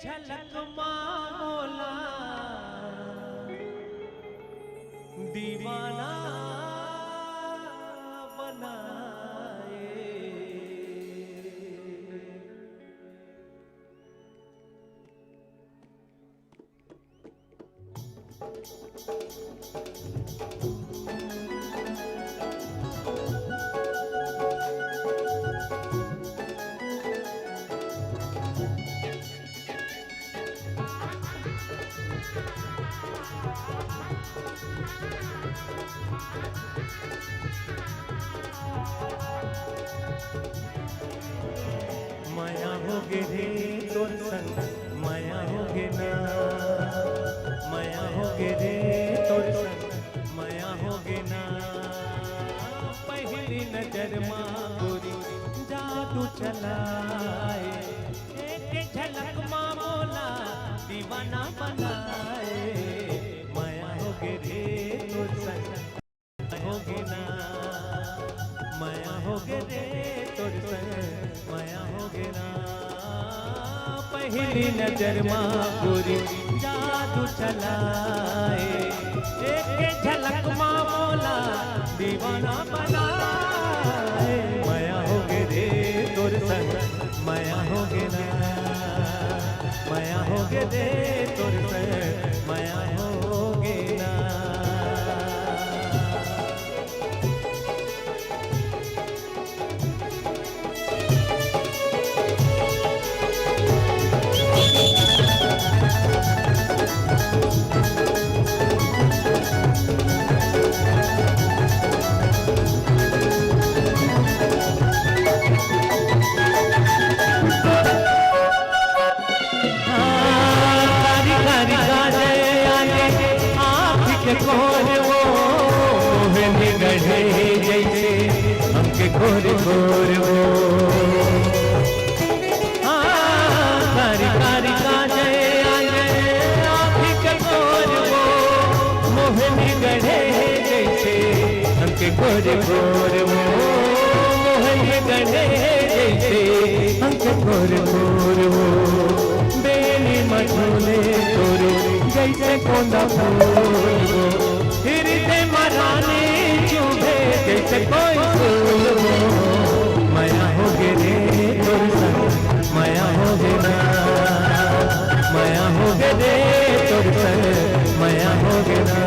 झलक मामोला दीवाना बनाए। माया होगे रे तोर संग माया होगे ना, माया होगे रे तोर संग माया होगे ना। पहली नजर माँ गोरी जादू चलाए, एक झलक माँ बोला दीवाना बनाए। माया होगे रे तोर संग होगे ना, माया होगे रे तोर संग माया होगे ना। पहली नजर माँ गोरी जादू चलाए, एक झलक माँ बोला दीवाना बनाए। माया होगे रे तोर संग माया होगे ना, माया होगे रे तोर संग माया होगे ना। जैसे हमके घोर घोर वो कारी कारी काजे आँखी के घोर वो मोहनी गढ़े जैसे हमके घोर घोर वो मोहनी गढ़े जैसे हमके घोर घोर वो बेली मझोले तोरे जैसे कोंदा फूल वो हृदय मराने चुभे जैसे कोई फूल हो। माया होगे रे तोर संग माया होगे ना, माया होगे रे तोर संग माया होगे ना।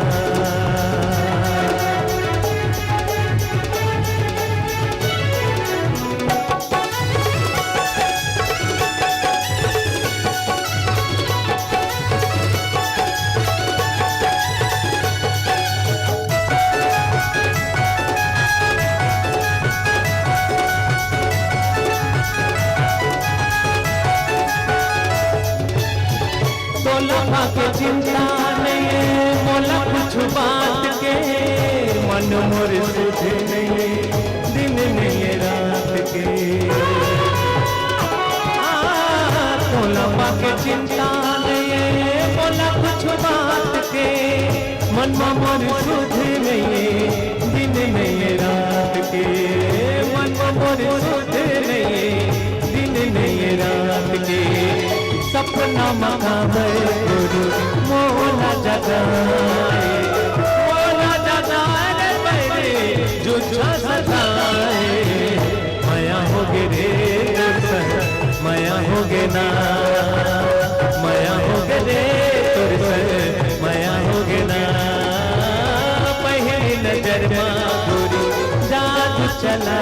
मोला के चिंता नहीं मोला कुछ बात के, मन मोर सुधे नहीं दिन नहीं रात के। मोला के चिंता नहीं मोला कुछ बात के, मन मोर सुधे नहीं दिन नहीं रात के। मन मोर सुधे नहीं दिन नहीं रात के। सपना मकामे गुरु मोला जगाए, मोला जगाए मेरे जो सजाए। माया होगे रे तोर संग माया होगे ना, माया होगे रे तोर संग माया होगे ना। पहली नजर माँ गोरी जादू चला